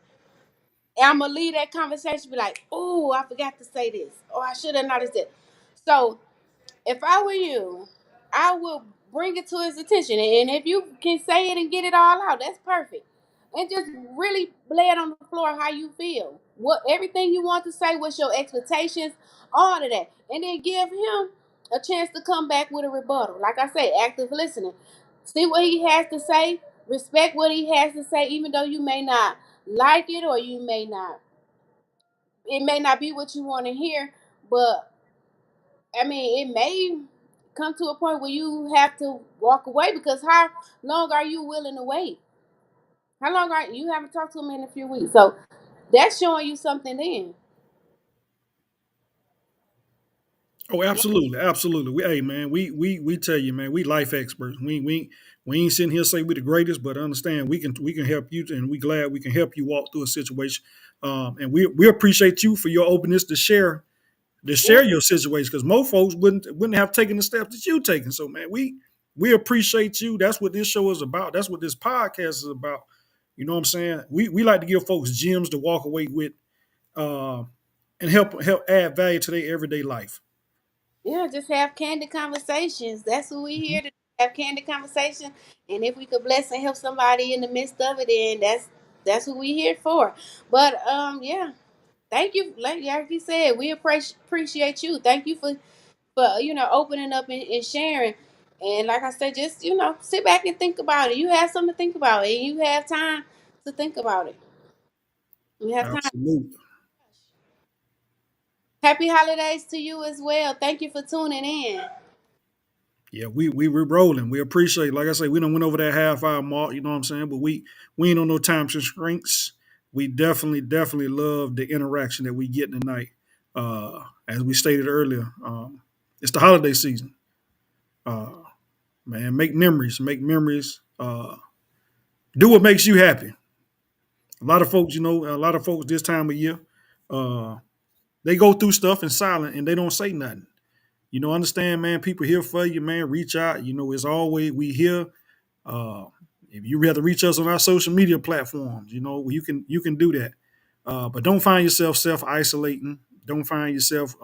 And I'm gonna leave that conversation be like, oh, I forgot to say this, or I should have noticed it. So if I were you, I will bring it to his attention. And if you can say it and get it all out, that's perfect. And just really lay it on the floor how you feel. What everything you want to say, what's your expectations, all of that. And then give him a chance to come back with a rebuttal. Like I say, active listening. See what he has to say, respect what he has to say, even though you may not like it or it may not be what you want to hear, but I mean, it may come to a point where you have to walk away because how long are you willing to wait? How long are you haven't talked to him in a few weeks? So that's showing you something then. Oh, absolutely, absolutely. Hey, man, we tell you, man, we life experts. We ain't sitting here say we the greatest, but understand we can help you, and we glad we can help you walk through a situation. And we appreciate you for your openness to share Yeah, your situation, because most folks wouldn't have taken the steps that you taken. So, man, we appreciate you. That's what this show is about. That's what this podcast is about. You know what I'm saying? We like to give folks gems to walk away with, uh, and help add value to their everyday life. yeah, just have candid conversations. That's what we Mhm. here to have candid conversation. And if we could bless and help somebody in the midst of it, then that's what we here for. But yeah, thank you. Like you said, we appreciate you. Thank you for opening up and sharing. And like I said, just sit back and think about it. You have something to think about, and you have time to think about it. You have time. Absolutely. Happy holidays to you as well. Thank you for tuning in. Yeah, we were rolling. We appreciate, like I say, we don't went over that half hour mark. You know what I'm saying? But we ain't on no time constraints. We definitely love the interaction that we get tonight. As we stated earlier, it's the holiday season. Uh, Man, make memories. Make memories. Do what makes you happy. A lot of folks this time of year, uh, they go through stuff in silence and they don't say nothing. Understand, man. People here for you, man. Reach out. It's always we here. Uh, if you have to reach us on our social media platforms, you can do that. But don't find yourself self isolating. Don't find yourself,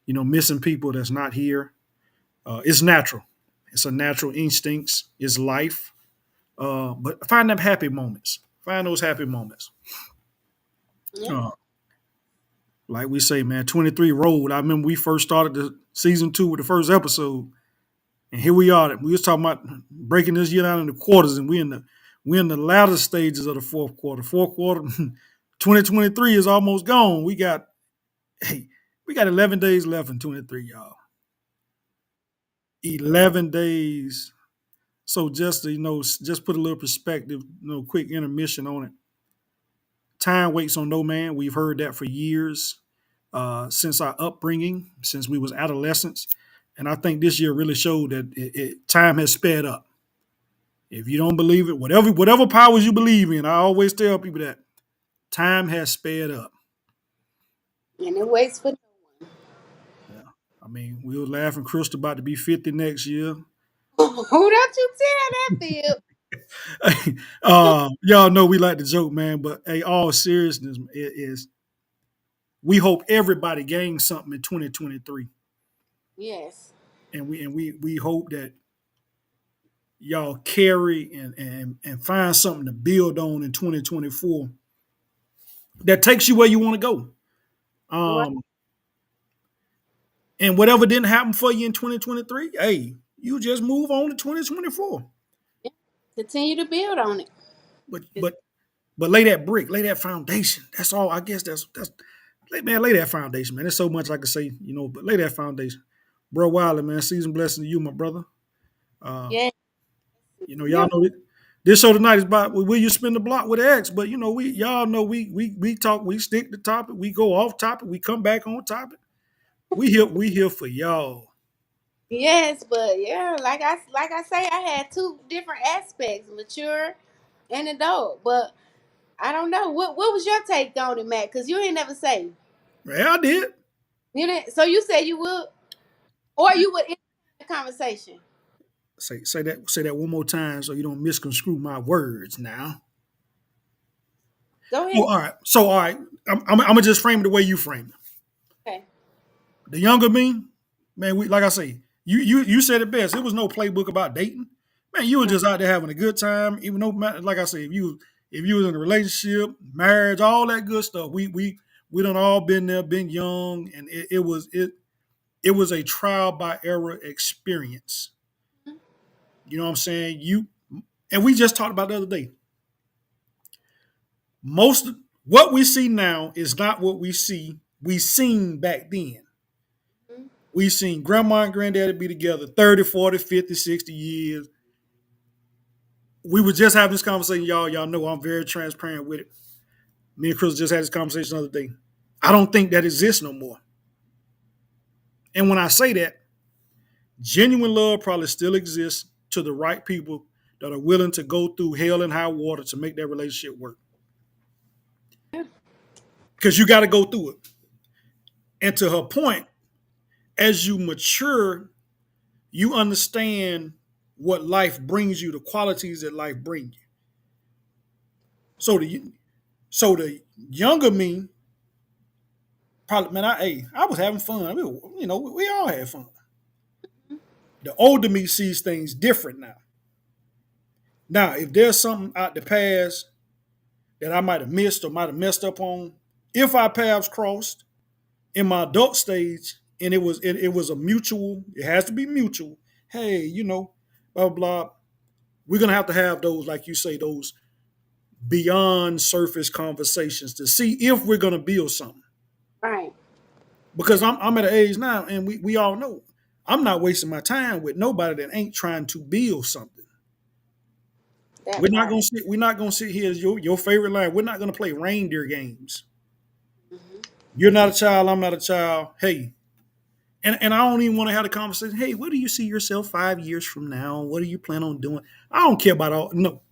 missing people that's not here. It's natural. It's a natural instincts. It's life. But find them happy moments. Find those happy moments. Yeah. Uh, like we say, man, 23 rolled. I remember we first started the season 2 with the first episode. And here we are. We was talking about breaking this year down into quarters, and we're in the latter stages of the fourth quarter. Fourth quarter, 2023 is almost gone. Hey, We got 11 days left in 23, y'all. 11 days. So just to, just put a little perspective, quick intermission on it. Time waits on no man. We've heard that for years, since our upbringing, since we was adolescents. And I think this year really showed that time has sped up. If you don't believe it, whatever powers you believe in, I always tell people that time has sped up. And it waits for. Yeah. I mean, we were laughing Crystal about to be 50 next year. Who don't you tell that, Phil? Y'all know we like to joke, man, but hey, all seriousness is we hope everybody gains something in 2023. Yes. And we hope that y'all carry and find something to build on in 2024 that takes you where you want to go. Right. Um, and whatever didn't happen for you in 2023, hey, you just move on to 2024. Yeah. Continue to build on it. But but but lay that brick, lay that foundation. That's all. I guess that's man, lay that foundation, man. There's so much I could say, but lay that foundation. Bro Wiley, man, season blessing to you, my brother. Uh, Yeah. y'all know it. This show tonight is about will you spin the block with X, but we y'all know we talk, we stick to topic, we go off topic, we come back on topic. We here for y'all. Yes, but yeah, like I say, I had two different aspects, mature and adult. But I don't know what was your take on it, Matt? Because you ain't never say. Yeah, I did. You didn't. So you said you would, or you would end the conversation. Say that one more time so you don't misconstrue my words now. Go Oh, ahead. all right. So all right, I'm gonna just frame it the way you frame it. Okay. The younger me, man, we like I say, you said it best. It was no playbook about dating. Man, you were No. just out there having a good time. Even though, like I say, if you was in a relationship, marriage, all that good stuff, we done all been there, been young, and it was a trial by error experience. You know what I'm saying? And we just talked about the other day. Most what we see now is not what we seen back then. Mhm. We seen grandma and granddaddy be together 30, 40, 50, 60 years. We were just having this conversation, y'all. Y'all know I'm very transparent with it. Me and Chris just had this conversation the other day. I don't think that exists no more. And when I say that, genuine love probably still exists to the right people that are willing to go through hell and high water to make that relationship work. Yeah. Because you got to go through it. And to her point, as you mature, you understand what life brings you, the qualities that life brings you. So the younger me, probably man, I was having fun. We all had fun. The older me sees things different now. Now, if there's something out the past that I might have missed or might have messed up on, if our paths crossed in my adult stage, and it was a mutual, it has to be mutual. Hey, blah blah blah. We're gonna have to have those, like you say, those beyond surface conversations to see if we're gonna build something. Right. Because I'm at an age now, and we all know I'm not wasting my time with nobody that ain't trying to build something. That part. We're not gonna sit here as your favorite line. We're not gonna play reindeer games. Hmm. You're not a child, I'm not a child. Hey, and I don't even want to have a conversation. Hey, where do you see yourself 5 years from now? What do you plan on doing? I don't care about all. No,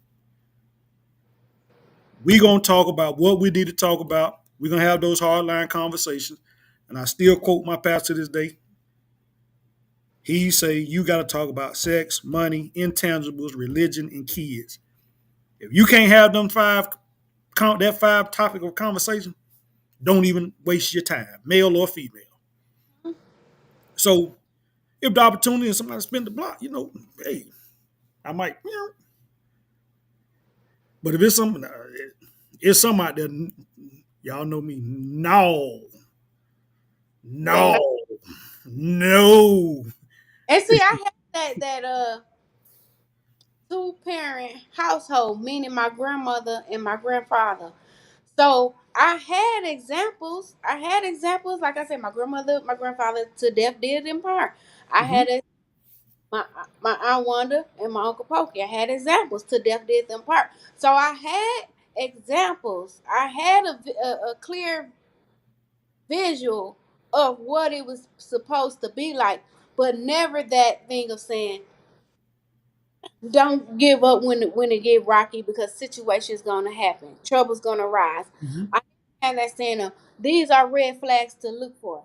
we gonna talk about what we need to talk about. We're gonna have those hardline conversations. And I still quote my pastor this day. He say you got to talk about sex, money, intangibles, religion, and kids. If you can't have them five topic of conversation, don't even waste your time, male or female. So if the opportunity is somebody to spin the block, hey, I might, but if it's some out there, y'all know me. No, Yeah. no, no. And see, I had that two parent household, meaning my grandmother and my grandfather. So I had examples. I had examples. Like I said, my grandmother, my grandfather to death did them part. I Hmm. had my aunt Wanda and my uncle Pokey. I had examples to death did them part. So I had examples. I had a clear visual of what it was supposed to be like, but never that thing of saying don't give up when it get rocky because situation's gonna happen, trouble's gonna rise. Hmm. I have that saying of these are red flags to look for.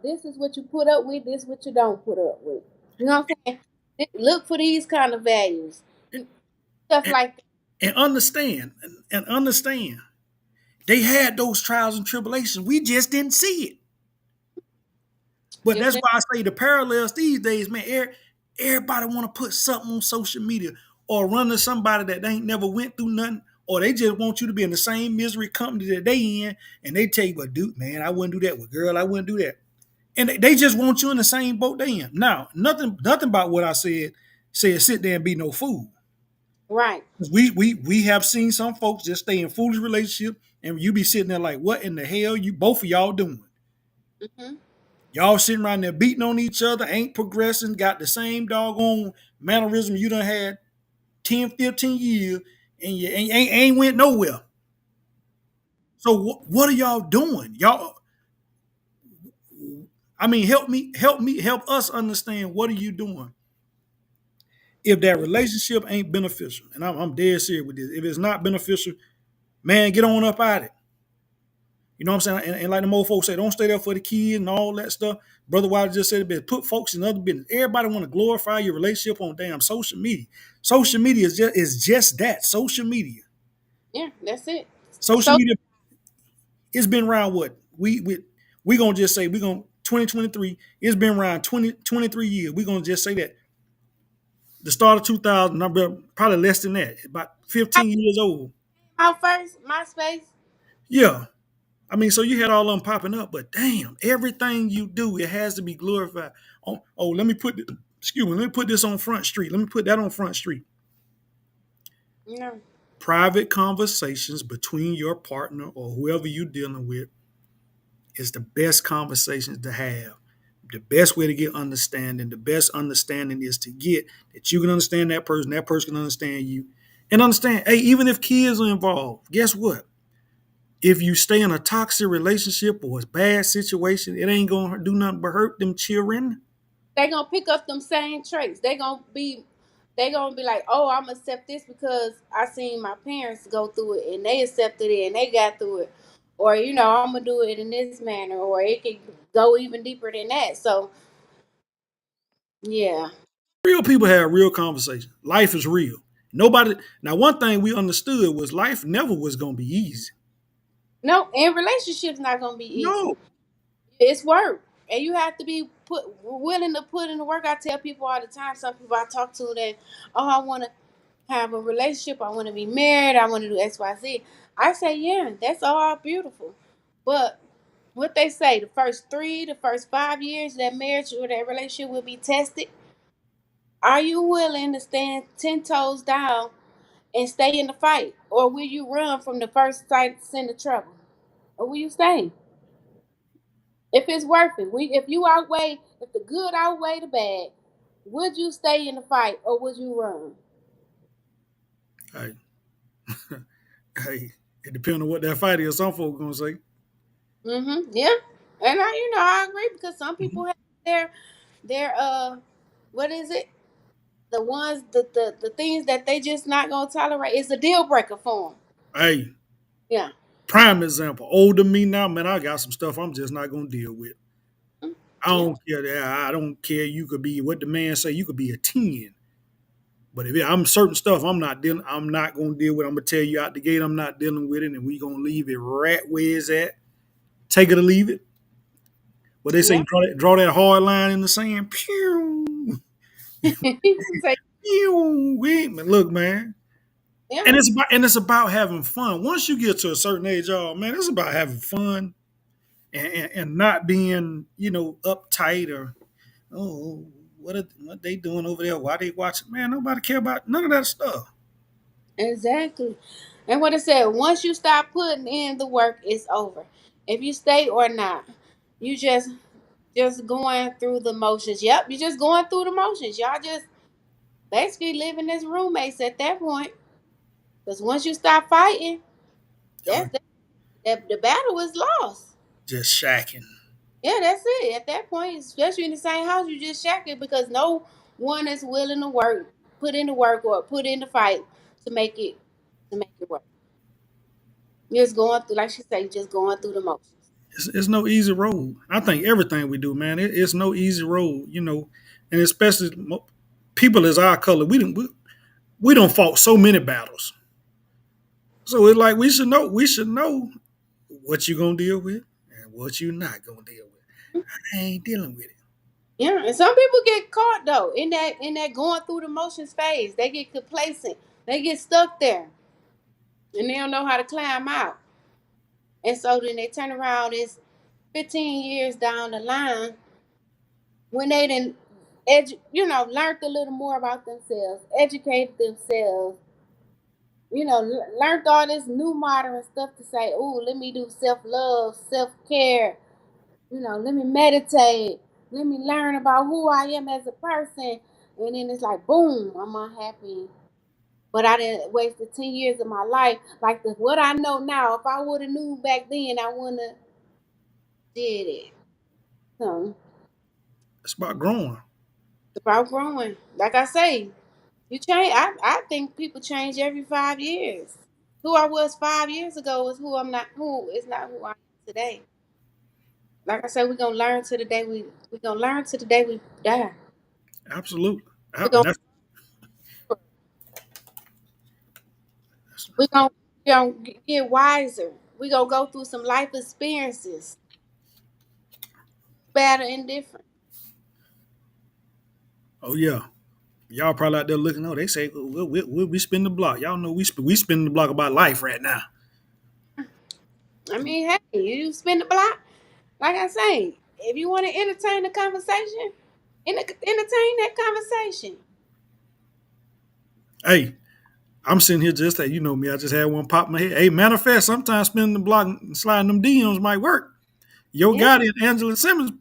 This is what you put up with, this is what you don't put up with. You know what I'm saying? Look for these kind of values, stuff And, like that. and understand, and understand, they had those trials and tribulations. We just didn't see it. But Just that's that, why I say the parallels these days, man. Everybody want to put something on social media or run to somebody that they ain't never went through nothing, or they just want you to be in the same misery company that they in, and they tell you, "Well, dude, man, I wouldn't do that with girl. I wouldn't do that," and they just want you in the same boat they in. Now, nothing about what I said sit there and be no fool. right. 'Cause we have seen some folks just stay in foolish relationship, and you be sitting there like, what in the hell you both of y'all doing? Hmm. Y'all sitting around there beating on each other, ain't progressing, got the same doggone mannerism you done had 10, 15 years, and you ain't went nowhere. So what are y'all doing? Y'all, I mean, help us understand what are you doing if that relationship ain't beneficial. And I'm dead serious with this. If it's not beneficial, man, get on up out of it. You know what I'm saying? And like the old folks say, don't stay there for the kid and all that stuff. Brother Wilder just said it, put folks in other business. Everybody want to glorify your relationship on damn social media. Social media is just that, social media. Yeah, that's it. Social So media, it's been around what? We gonna just say we gonna 2023, it's been around 23 years. We gonna just say that. The start of 2000, probably less than that, about 15 years old. out first, MySpace. Yeah. I mean, so you had all of them popping up, but damn, everything you do, it has to be glorified. Oh, let me put excuse me, let me put this on Front Street. Let me put that on Front Street. No, Private conversations between your partner or whoever you're dealing with is the best conversations to have. The best way to get understanding, the best understanding is to get that you can understand that person can understand you. And understand, hey, even if kids are involved, guess what? If you stay in a toxic relationship or a bad situation, it ain't gonna do nothing but hurt them children. they gonna pick up them same traits. They gonna be like, oh, I'm gonna accept this because I seen my parents go through it and they accepted it and they got through it. Or, I'm gonna do it in this manner, or it can go even deeper than that. So yeah. Real people have real conversations. Life is real. Nobody. Now, one thing we understood was life never was gonna be easy. No, and relationships not gonna be easy. No. It's work. And you have to be willing to put in the work. I tell people all the time, some people I talk to that, oh, I wanna have a relationship, I want to be married, I want to do XYZ. I say, yeah, that's all beautiful. But what they say, the first 5 years, that marriage or that relationship will be tested. Are you willing to stand 10 toes down and stay in the fight? Or will you run from the first sight sign of trouble? Or will you stay? If it's worth it, if the good outweigh the bad, would you stay in the fight or would you run? Hey, hey, it depends on what that fight is. Some folks gonna say. Yeah, and I agree because some Mhm. people have their what is it? The ones the things that they just not gonna tolerate is a deal breaker for them. Hey, Yeah. prime example. Older me now, man. I got some stuff I'm just not gonna deal with. Mm, I yeah. don't care. I don't care. You could be what the man say. You could be a 10. But if I'm certain stuff, I'm not gonna deal with. I'm gonna tell you out the gate. I'm not dealing with it, and we gonna leave it right where it's at. Take it or leave it. What they say, Yeah. draw that hard line in the sand. Pew, Say, pew. Look, man. yeah. And it's about having fun. Once you get to a certain age, y'all, man, it's about having fun and not being, uptight or what they doing over there? Why they watching? Man, nobody care about none of that stuff. Exactly. And what it said, once you stop putting in the work, it's over. If you stay or not, you just going through the motions. Yep, you just going through the motions. Y'all just basically living as roommates at that point. Because once you stop fighting, Y'all that the battle is lost. just shacking. Yeah, that's it. At that point, especially in the same house, you just shack it because no one is willing to work, put in the work or put in the fight to make it to make it work. You're just going through, like she said, just going through the motions. It's no easy road. I think everything we do, man, it's no easy road, and especially people as our color, we don't fought so many battles. So it's like we should know what you gonna deal with and what you not gonna deal with. I ain't dealing with it. Yeah, and some people get caught though in that going through the motions phase. They get complacent. They get stuck there, and they don't know how to climb out. And so then they turn around. It's 15 years down the line when they didn't, learned a little more about themselves, educated themselves. Learned all this new modern stuff to say, "Oh, let me do self love, self care. Let me meditate. Let me learn about who I am as a person." And then it's like, boom, I'm unhappy. But I didn't waste the 10 years of my life. Like what I know now, if I would have knew back then, I wouldn't have did it. So It's about growing. it's about growing. Like I say, you change. I think people change every 5 years. Who I was 5 years ago is who I'm not. Who is not who I am today. Like I said, we're gonna learn to the day we die. Absolutely. We're And gonna that's we're gonna, we gonna get wiser. We're gonna go through some life experiences, better and different. oh yeah. Y'all probably out there looking. Oh, they say we spin the block. Y'all know we spin the block about life right now. I mean, hey, you spin the block. Like I say, if you want to entertain the conversation, entertain that conversation. Hey, I'm sitting here just that you know me. I just had one pop in my head. Hey, matter of fact, sometimes spinning the block and sliding them DMs might work. Yo Yeah, Gotti and Angela Simmons,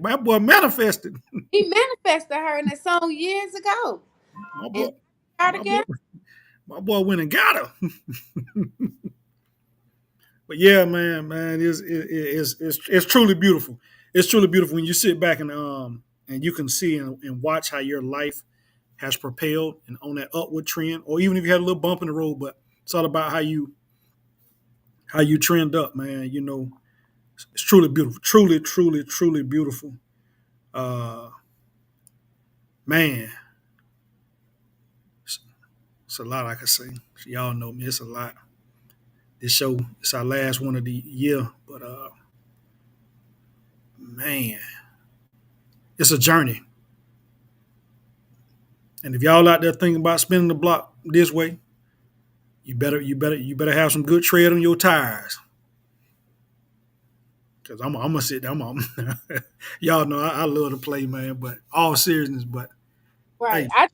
my boy manifested. he manifested her in that song years ago, My boy, and got my boy, together. my boy went and got her. But yeah, man, it's truly beautiful. It's truly beautiful when you sit back and you can see and watch how your life has propelled and on that upward trend, or even if you had a little bump in the road, but it's all about how you trend up, man. It's truly beautiful, truly, truly, truly beautiful. Uh, man, it's a lot I can say. Y'all know me, it's a lot. This show, it's our last one of the year, but man, it's a journey. And if y'all out there thinking about spinning the block this way, you better have some good tread on your tires. Cause I'm gonna sit down. Y'all know I love to play, man. But all seriousness, but Right. hey, I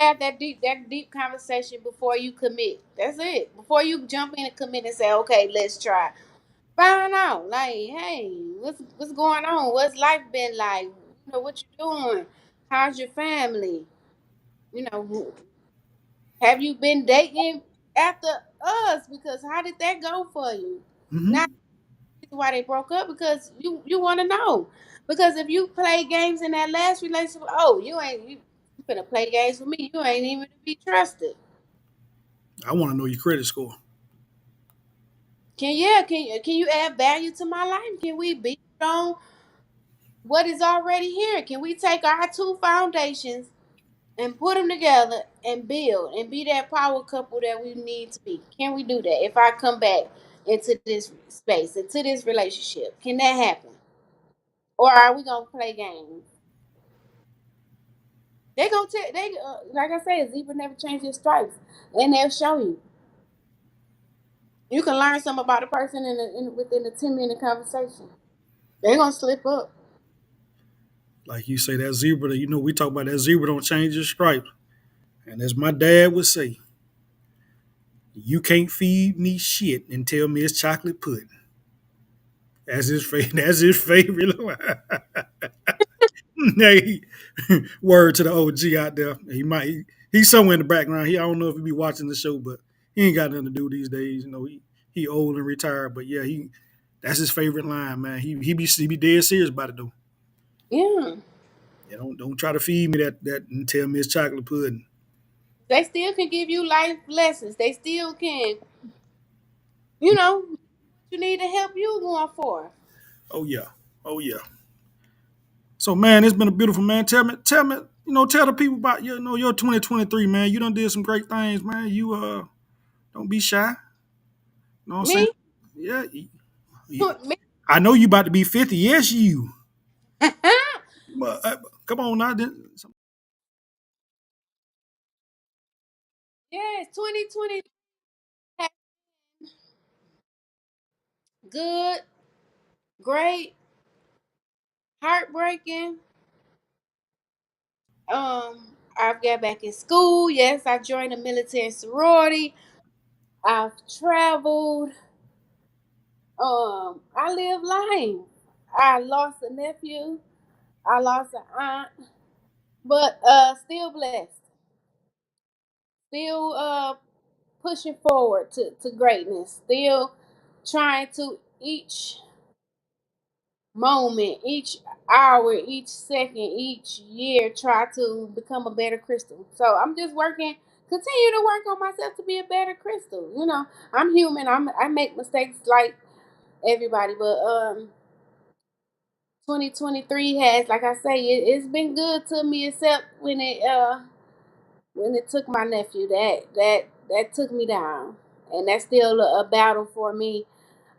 have that deep conversation before you commit. That's it. Before you jump in and commit and say, okay, let's try. Find out, like, hey, what's going on? What's life been like? What you doing? How's your family? Have you been dating after us? Because how did that go for you? Not mm-hmm, why they broke up because you want to know. Because if you play games in that last relationship, oh, you finna play games with me. You ain't even to be trusted. I want to know your credit score. Can you add value to my life? Can we build on what is already here? Can we take our two foundations and put them together and build and be that power couple that we need to be? Can we do that? If I come back into this space, into this relationship, can that happen? Or are we gonna play games? They gonna tell like I said, zebra never changes stripes, and they'll show you. You can learn something about a person within a 10-minute conversation. They're gonna slip up. Like you say, that zebra. We talk about that zebra don't change its stripes. And as my dad would say, You can't feed me shit and tell me it's chocolate pudding. That's his favorite. That's his favorite line. Hey, word to the OG out there. He's somewhere in the background. I don't know if he be watching the show, but he ain't got nothing to do these days. He old and retired, but yeah, he that's his favorite line, man. He be dead serious about it though. Yeah. Yeah, don't try to feed me that and tell me it's chocolate pudding. They still can give you life lessons. They still can, you know, you need to help you going forward. Oh yeah, oh yeah. So man, it's been a beautiful man. Tell me, tell the people about your 2023, man. You done did some great things, man. You don't be shy. You know what I'm saying? Me? Yeah, Me? I know you about to be 50. Yes, you. But come on now. Yes, 2020 had good, great, heartbreaking. I've got back in school. Yes, I joined a military sorority. I've traveled. I live life. I lost a nephew. I lost an aunt, but still blessed. Still pushing forward to greatness. Still trying to each moment, each hour, each second, each year try to become a better crystal. So I'm just working, continue to work on myself to be a better crystal. I'm human. I make mistakes like everybody, but 2023 has, like I say, it's been good to me, except when it took my nephew. That took me down, and that's still a battle for me.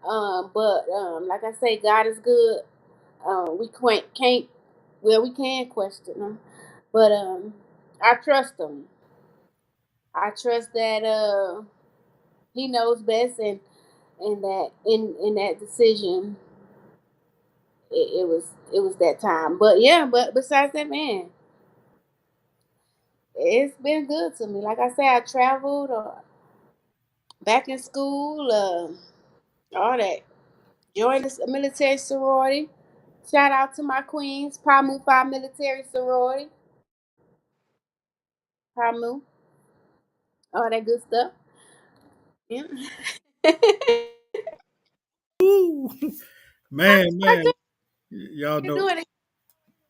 But like I say, God is good. We can't, well, we can question him, but I trust him. I trust that he knows best, and that in that decision, it was that time. But yeah, but besides that, man, it's been good to me. Like I said, I traveled, back in school, all that. Joined the military sorority. Shout out to my queens, Pamu Phi Military Sorority, Pamu, all that good stuff. Yeah. Woo, man, I y'all do know. doing it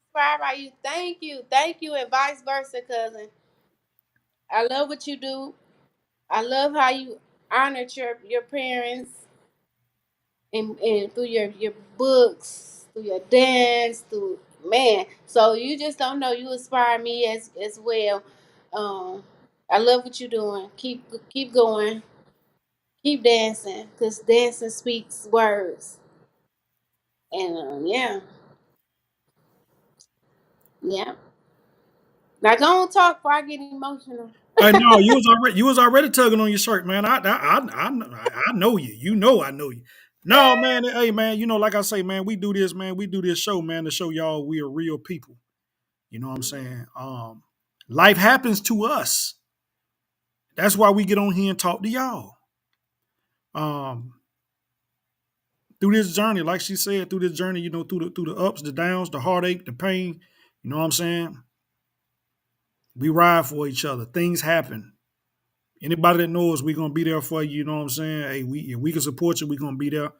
inspired by you. Thank you, and vice versa, cousin. I love what you do. I love how you honored your parents, and through your books, through your dance, through, man. So you just don't know. You inspire me as well. Um, I love what you're doing. Keep going. Keep dancing, cause dancing speaks words. And yeah, yeah. Now don't talk before I get emotional. I know you was already tugging on your shirt, man. I know you. You know I know you. No, man. Hey, man. Like I say, man, we do this, man. We do this show, man, to show y'all we are real people. You know what I'm saying? Life happens to us. That's why we get on here and talk to y'all. Um, through this journey, like she said, through this journey, through the ups, the downs, the heartache, the pain. You know what I'm saying? We ride for each other. Things happen. Anybody that knows we're gonna be there for you, you know what I'm saying? Hey, if we can support you, we're gonna be there.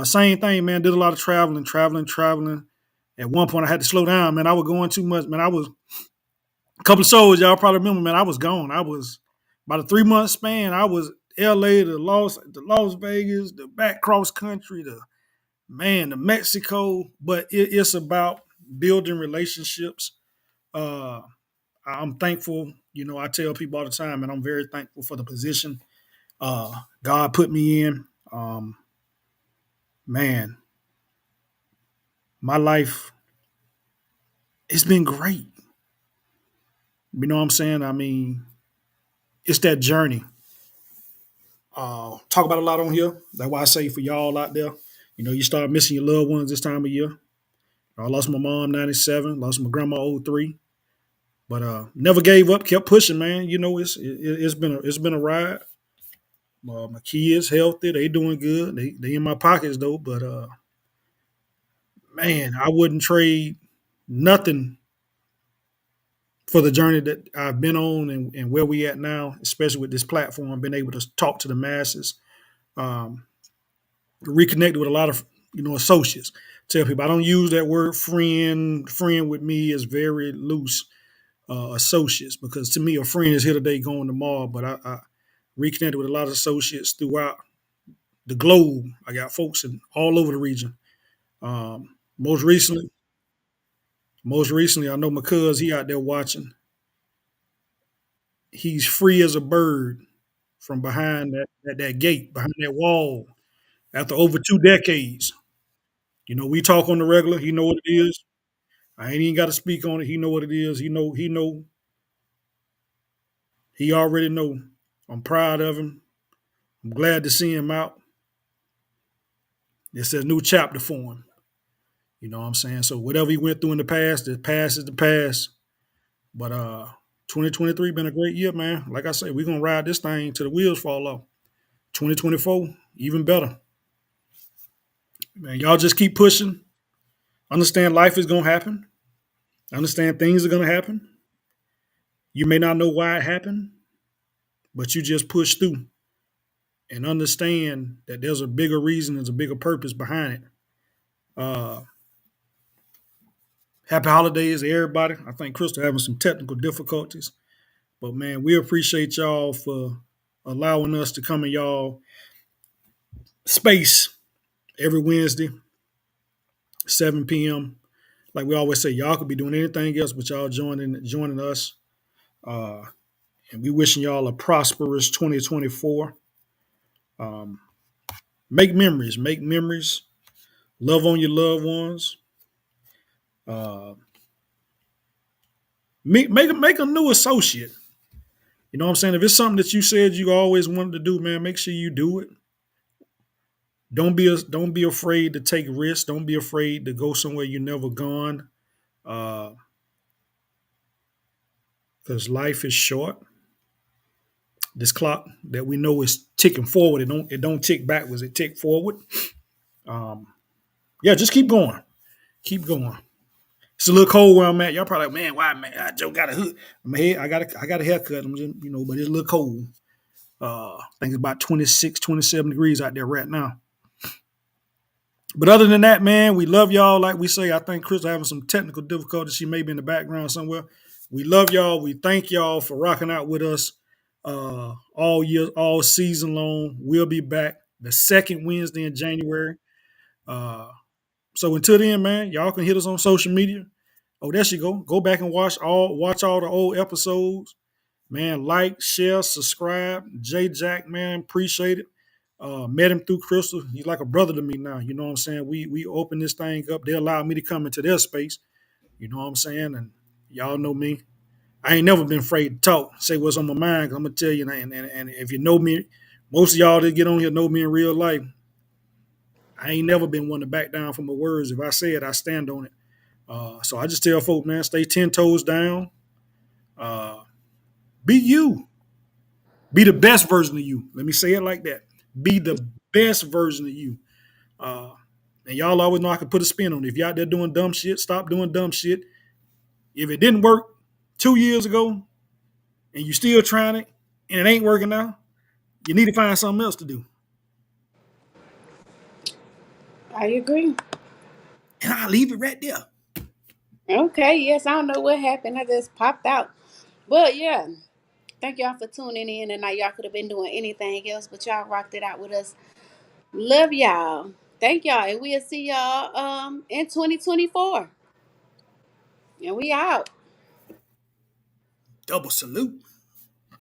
Same thing, man. Did a lot of traveling. At one point, I had to slow down, man. I was going too much, man. I was a couple of shows, y'all probably remember, man. I was gone. I was about a 3 month span. I was L.A. to Las Vegas, the back cross country, to Mexico. But it's about building relationships. Uh, I'm thankful. I tell people all the time, and I'm very thankful for the position God put me in. Man, my life, it's been great. You know what I'm saying? I mean, it's that journey. Talk about a lot on here. That's why I say for y'all out there, you start missing your loved ones this time of year. I lost my mom 97, lost my grandma 03, but never gave up, kept pushing, man. It's been a ride. My kids healthy. They doing good. They in my pockets though. But man, I wouldn't trade nothing for the journey that I've been on and where we at now, especially with this platform, being able to talk to the masses, um, reconnect with a lot of associates. Tell people I don't use that word friend. Friend with me is very loose. Associates, because to me a friend is here today, going tomorrow. But I reconnected with a lot of associates throughout the globe. I got folks in all over the region. Um, most recently, most recently, I know my cuz he out there watching. He's free as a bird from behind that gate, behind that wall. After over 2 decades, we talk on the regular. He know what it is. I ain't even got to speak on it. He know what it is. He know. He already know. I'm proud of him. I'm glad to see him out. It's a new chapter for him. You know what I'm saying? So whatever he went through in the past is the past. But 2023 been a great year, man. Like I say, we're gonna ride this thing till the wheels fall off. 2024, even better. Man, y'all just keep pushing. Understand life is gonna happen. Understand things are gonna happen. You may not know why it happened, but you just push through and understand that there's a bigger reason, there's a bigger purpose behind it. Uh Happy holidays to everybody. I think Crystal having some technical difficulties. But man, we appreciate y'all for allowing us to come in y'all space every Wednesday, 7 p.m. Like we always say, y'all could be doing anything else, but y'all joining us. Uh, and we wishing y'all a prosperous 2024. Um, make memories, love on your loved ones. Uh, make a new associate. You know what I'm saying? If it's something that you said you always wanted to do, man, make sure you do it. Don't be afraid to take risks. Don't be afraid to go somewhere you never gone. Because life is short. This clock that we know is ticking forward. It don't tick backwards. It tick forward. Um, yeah, just keep going. Keep going. It's a little cold where I'm at. Y'all probably like, man, why, man? Joe got a hood. I got a haircut. I'm just, but it's a little cold. I think it's about 26, 27 degrees out there right now. But other than that, man, we love y'all. Like we say, I think Crystal having some technical difficulties. She may be in the background somewhere. We love y'all. We thank y'all for rocking out with us all year, all season long. We'll be back the second Wednesday in January. Uh, so until then, man, y'all can hit us on social media. Oh, there she go. Go back and watch all the old episodes. Man, like, share, subscribe. J Jack, man, appreciate it. Met him through Crystal. He's like a brother to me now. You know what I'm saying? We open this thing up. They allow me to come into their space. You know what I'm saying? And y'all know me. I ain't never been afraid to talk, say what's on my mind. 'Cause I'm gonna tell you, and if you know me, most of y'all that get on here know me in real life. I ain't never been one to back down from my words. If I say it, I stand on it. So I just tell folks, man, stay 10 toes down. Uh, be you. Be the best version of you. Let me say it like that. Be the best version of you. Uh, and y'all always know I can put a spin on it. If you're out there doing dumb shit, stop doing dumb shit. If it didn't work 2 years ago and you still trying it and it ain't working now, you need to find something else to do. I agree. And I'll leave it right there. Okay, yes, I don't know what happened. I just popped out. But yeah, thank y'all for tuning in tonight. Y'all could have been doing anything else, but y'all rocked it out with us. Love y'all. Thank y'all. And we'll see y'all in 2024. And we out. Double salute.